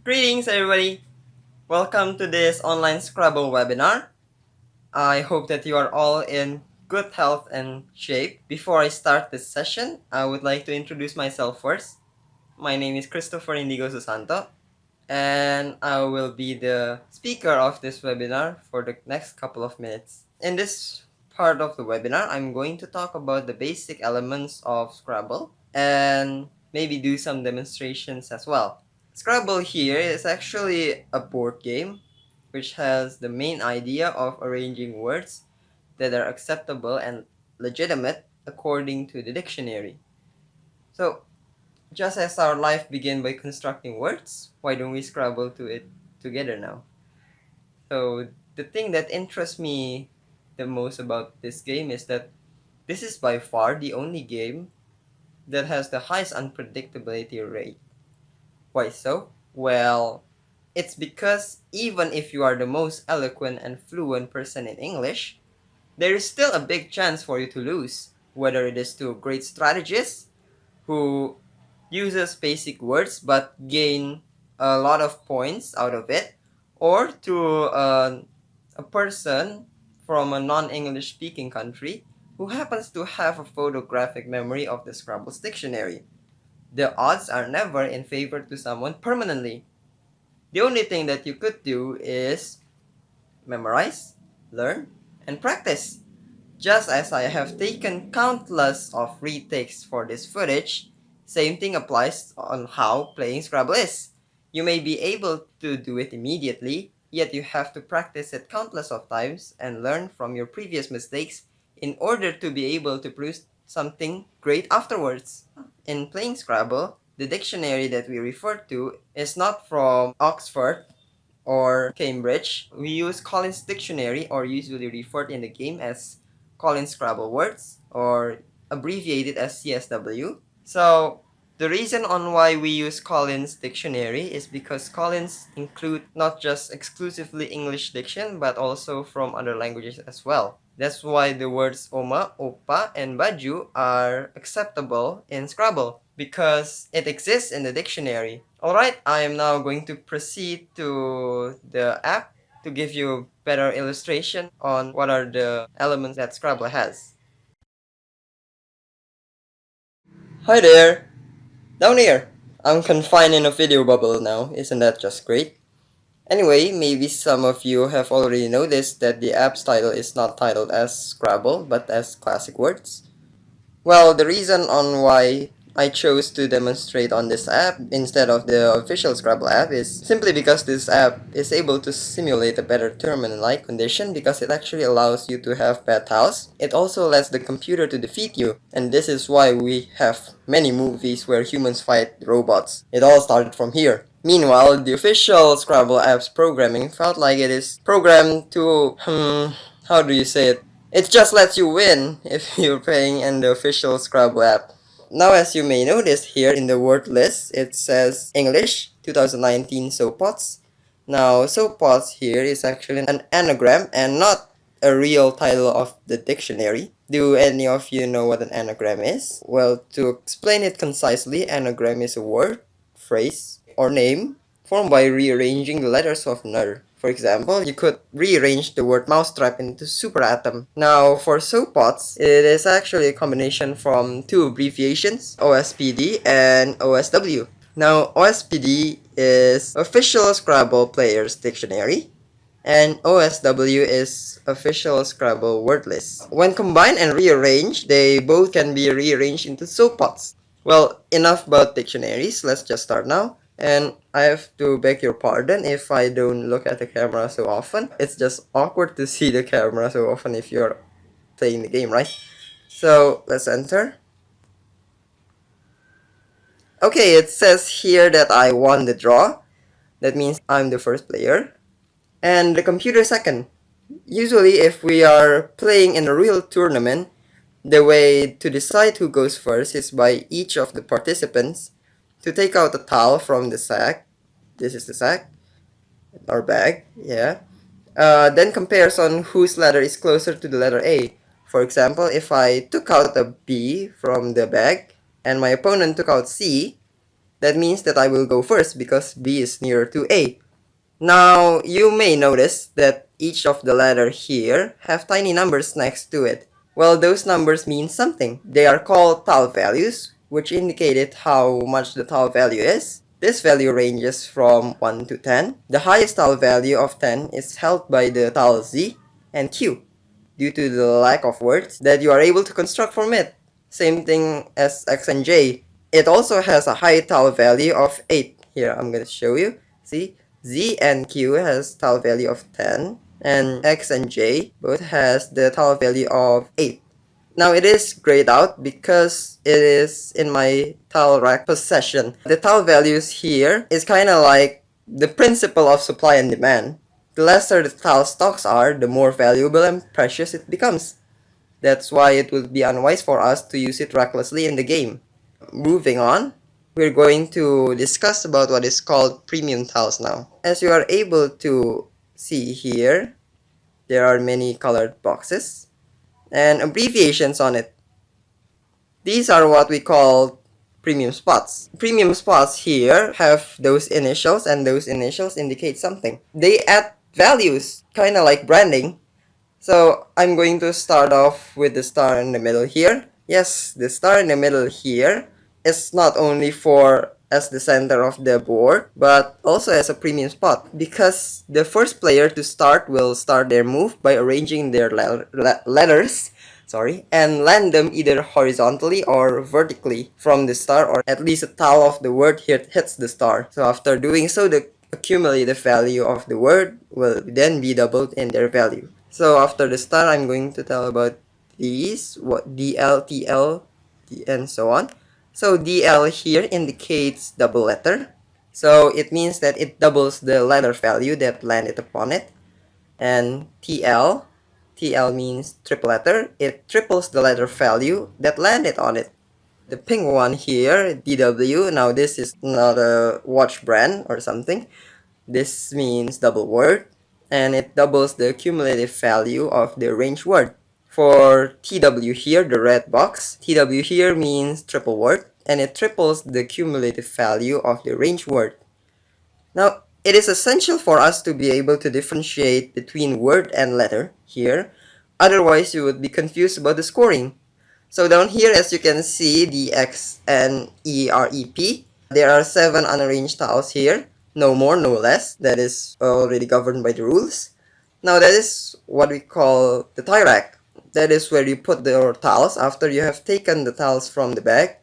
Greetings, everybody! Welcome to this online Scrabble webinar. I hope that you are all in good health and shape. Before I start this session, I would like to introduce myself first. My name is Christopher Indigo Soesanto, and I will be the speaker of this webinar for the next couple of minutes. In this part of the webinar, I'm going to talk about the basic elements of Scrabble and maybe do some demonstrations as well. Scrabble here is actually a board game which has the main idea of arranging words that are acceptable and legitimate according to the dictionary. So, just as our life began by constructing words, why don't we Scrabble to it together now? So, the thing that interests me the most about this game is that this is by far the only game that has the highest unpredictability rate. Why so? Well, it's because even if you are the most eloquent and fluent person in English, there is still a big chance for you to lose, whether it is to a great strategist who uses basic words but gain a lot of points out of it, or to a person from a non-English speaking country who happens to have a photographic memory of the Scrabble's dictionary. The odds are never in favor to someone permanently. The only thing that you could do is memorize, learn, and practice. Just as I have taken countless of retakes for this footage, same thing applies on how playing Scrabble is. You may be able to do it immediately, yet you have to practice it countless of times and learn from your previous mistakes in order to be able to produce something great afterwards. In playing Scrabble, the dictionary that we refer to is not from Oxford or Cambridge. We use Collins Dictionary, or usually referred in the game as Collins Scrabble words, or abbreviated as CSW. So the reason on why we use Collins Dictionary is because Collins include not just exclusively English diction but also from other languages as well. That's why the words Oma, Opa, and Baju are acceptable in Scrabble because it exists in the dictionary. Alright, I am now going to proceed to the app to give you a better illustration on what are the elements that Scrabble has. Hi there! Down here! I'm confined in a video bubble now, isn't that just great? Anyway, maybe some of you have already noticed that the app's title is not titled as Scrabble, but as Classic Words. Well, the reason on why I chose to demonstrate on this app instead of the official Scrabble app is simply because this app is able to simulate a better tournament-like condition because it actually allows you to have bad tiles. It also lets the computer to defeat you, and this is why we have many movies where humans fight robots. It all started from here. Meanwhile, the official Scrabble app's programming felt like it is programmed to, how do you say it? It just lets you win if you're playing in the official Scrabble app. Now, as you may notice here in the word list, it says English 2019 Soappots. Now, Soappots here is actually an anagram and not a real title of the dictionary. Do any of you know what an anagram is? Well, to explain it concisely, anagram is a word, phrase, or name formed by rearranging the letters of another. For example, you could rearrange the word mousetrap into superatom. Now, for soappots, it is actually a combination from two abbreviations, OSPD and OSW. Now, OSPD is Official Scrabble Players Dictionary, and OSW is Official Scrabble Word List. When combined and rearranged, they both can be rearranged into soappots. Well, enough about dictionaries, let's just start now. And I have to beg your pardon if I don't look at the camera so often. It's just awkward to see the camera so often if you're playing the game, right? So, let's enter. Okay, it says here that I won the draw. That means I'm the first player. And the computer second. Usually, if we are playing in a real tournament, the way to decide who goes first is by each of the participants to take out a tile from the sack. This is the sack, or bag, yeah. Then compares on whose letter is closer to the letter A. For example, if I took out a B from the bag and my opponent took out C, That means that I will go first because B is nearer to A. Now, you may notice that each of the letters here have tiny numbers next to it. Well, those numbers mean something. They are called tile values, which indicated how much the tile value is. This value ranges from 1 to 10. The highest tile value of 10 is held by the tile Z and Q, due to the lack of words that you are able to construct from it. Same thing as X and J. It also has a high tile value of 8. Here, I'm going to show you. See? Z and Q has tile value of 10, and X and J both has the tile value of 8. Now it is grayed out because it is in my tile rack possession. The tile values here is kind of like the principle of supply and demand. The lesser the tile stocks are, the more valuable and precious it becomes. That's why it would be unwise for us to use it recklessly in the game. Moving on, we're going to discuss about what is called premium tiles now. As you are able to see here, there are many colored boxes and abbreviations on it. These are what we call premium spots. Premium spots here have those initials, and those initials indicate something. They add values, kind of like branding. So I'm going to start off with the star in the middle here. Yes, the star in the middle here is not only for as the center of the board, but also as a premium spot, because the first player to start will start their move by arranging their letters, and land them either horizontally or vertically from the star, or at least a tile of the word hits the star. So after doing so, the accumulative value of the word will then be doubled in their value. So after the star, I'm going to tell about these, what DL, TL, and so on. So DL here indicates double letter. So it means that it doubles the letter value that landed upon it. And TL means triple letter. It triples the letter value that landed on it. The pink one here, DW, now this is not a watch brand or something. This means double word, and it doubles the cumulative value of the range word. For TW here, the red box, TW here means triple word, and it triples the cumulative value of the range word. Now, it is essential for us to be able to differentiate between word and letter here, otherwise you would be confused about the scoring. So down here, as you can see, the X and EREP, there are 7 unarranged tiles here. No more, no less. That is already governed by the rules. Now that is what we call the tie rack. That is where you put your tiles after you have taken the tiles from the bag.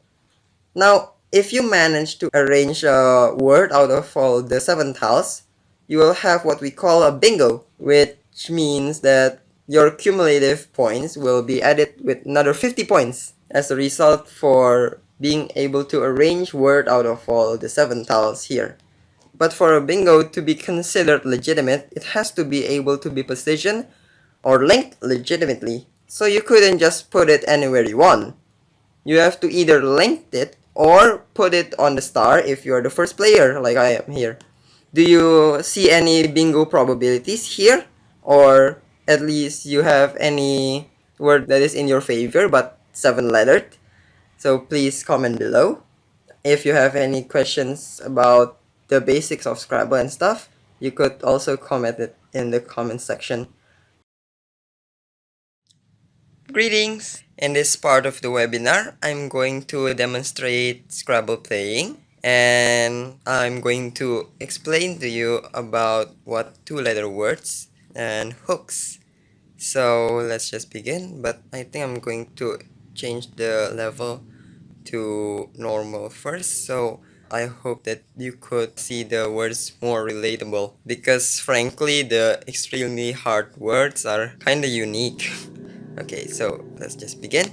Now, if you manage to arrange a word out of all the 7 tiles, you will have what we call a bingo, which means that your cumulative points will be added with another 50 points as a result for being able to arrange word out of all the 7 tiles here. But for a bingo to be considered legitimate, it has to be able to be positioned or linked legitimately. So you couldn't just put it anywhere you want. You have to either link it or put it on the star if you're the first player, like I am here. Do you see any bingo probabilities here? Or at least you have any word that is in your favor but 7-lettered? So please comment below. If you have any questions about the basics of Scrabble and stuff, you could also comment it in the comment section. Greetings! In this part of the webinar, I'm going to demonstrate Scrabble playing, and I'm going to explain to you about what 2-letter words and hooks. So let's just begin, but I think I'm going to change the level to normal first, so I hope that you could see the words more relatable, because frankly the extremely hard words are kinda unique. Okay, so let's just begin.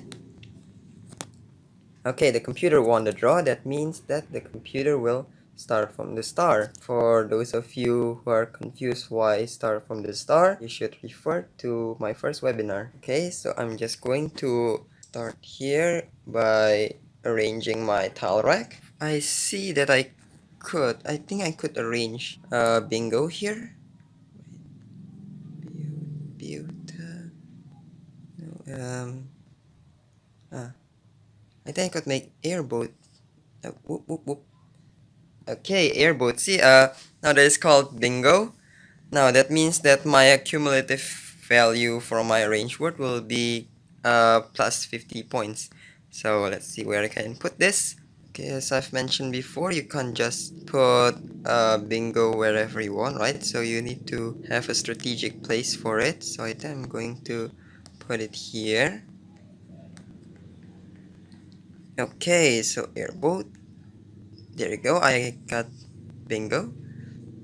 Okay, the computer won the draw. That means that the computer will start from the star. For those of you who are confused why start from the star, you should refer to my first webinar. Okay, so I'm just going to start here by arranging my tile rack. I see that I think I could arrange bingo here. I think I could make airboat. Whoop whoop whoop. Okay, airboat. See, now that is called bingo. Now that means that my cumulative value for my range word will be plus 50 points. So let's see where I can put this. Okay, as I've mentioned before, you can't just put bingo wherever you want, right? So you need to have a strategic place for it. So I think I'm going to put it here. Okay, so airboat. There you go. I got bingo.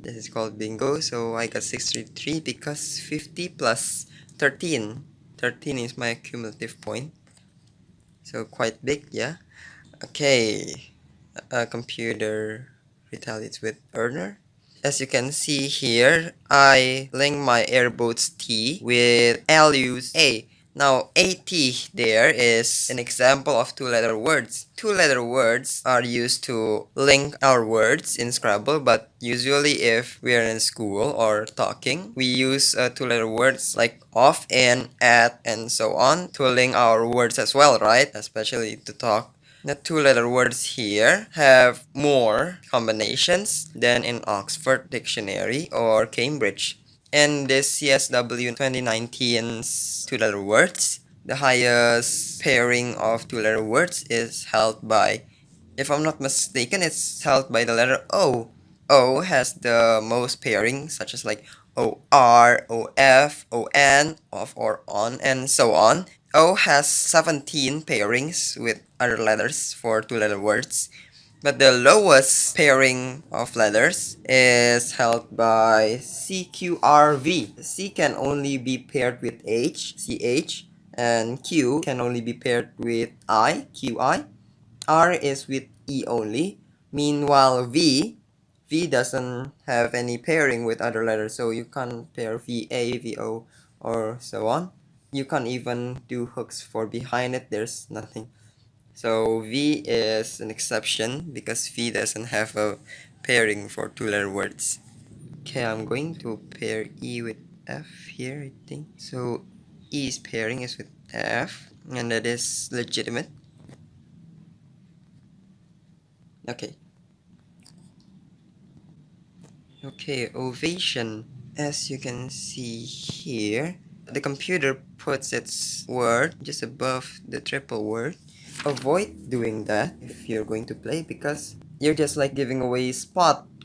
This is called bingo. So I got 633 because 50 plus 13. 13 is my cumulative point. So quite big, yeah. Okay. A computer retaliates with earner. As you can see here, I link my airboat's T with LU's A. Now, AT there is an example of two-letter words. Two-letter words are used to link our words in Scrabble, but usually if we are in school or talking, we use two-letter words like off and at and so on to link our words as well, right? Especially to talk. The two-letter words here have more combinations than in Oxford Dictionary or Cambridge. In this CSW 2019's two-letter words, the highest pairing of two-letter words is held by, if I'm not mistaken, it's held by the letter O. O has the most pairings, such as like OR, OF, ON, off or on, and so on. O has 17 pairings with other letters for two-letter words. But the lowest pairing of letters is held by CQRV. C can only be paired with H, CH, and Q can only be paired with I, QI. R is with E only. Meanwhile, V doesn't have any pairing with other letters, so you can't pair VA, VO, or so on. You can't even do hooks for behind it, there's nothing. So V is an exception because V doesn't have a pairing for two-letter words. Okay, I'm going to pair E with F here, I think. So E's pairing is with F, and that is legitimate. Okay. Okay, ovation. As you can see here, the computer puts its word just above the triple word. Avoid doing that if you're going to play because you're just like giving away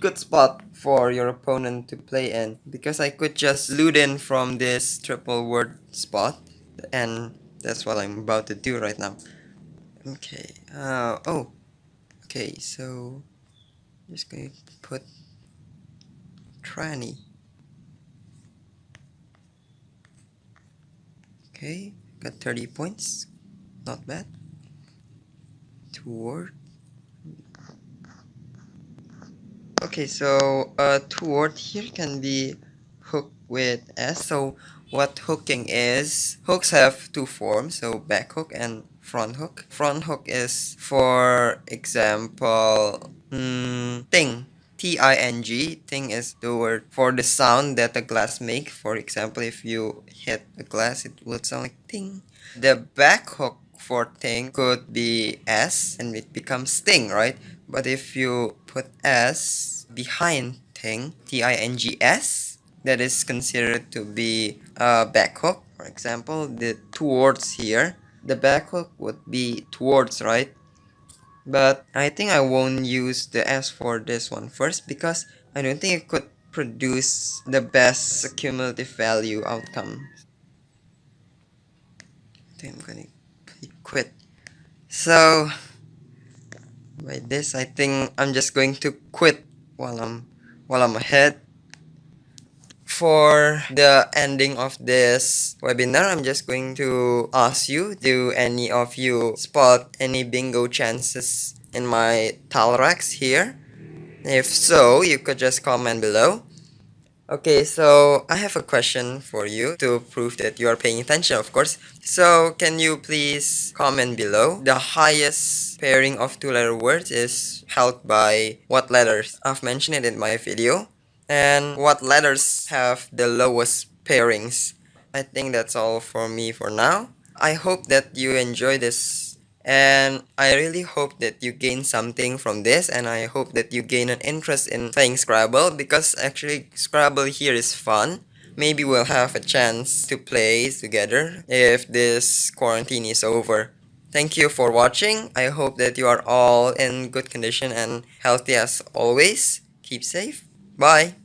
good spot for your opponent to play in. Because I could just loot in from this triple word spot, and that's what I'm about to do right now. Okay, okay, so just going to put tranny. Okay, got 30 points. Not bad. Two-word. Okay, so two-word here can be hook with S. So what hooking is, hooks have two forms, so back hook and front hook. Front hook is, for example, ting. T-I-N-G. Ting is the word for the sound that a glass make. For example, if you hit a glass, it will sound like ting. The back hook for ting could be S and it becomes ting, right? But if you put S behind ting, T-I-N-G-S, that is considered to be a back hook. For example, the towards here, the back hook would be towards, right? But I think I won't use the S for this one first because I don't think it could produce the best cumulative value outcome. I think I'm gonna quit. So by this, I think I'm just going to quit while I'm ahead. For the ending of this webinar, I'm just going to ask you, do any of you spot any bingo chances in my tile racks here? If so, you could just comment below. Okay, so I have a question for you to prove that you are paying attention, of course. So, can you please comment below? The highest pairing of two-letter words is held by what letters? I've mentioned it in my video. And what letters have the lowest pairings? I think that's all for me for now. I hope that you enjoy this And I really hope that you gain something from this, and I hope that you gain an interest in playing Scrabble, because actually Scrabble here is fun. Maybe we'll have a chance to play together if this quarantine is over. Thank you for watching. I hope that you are all in good condition and healthy as always. Keep safe. Bye.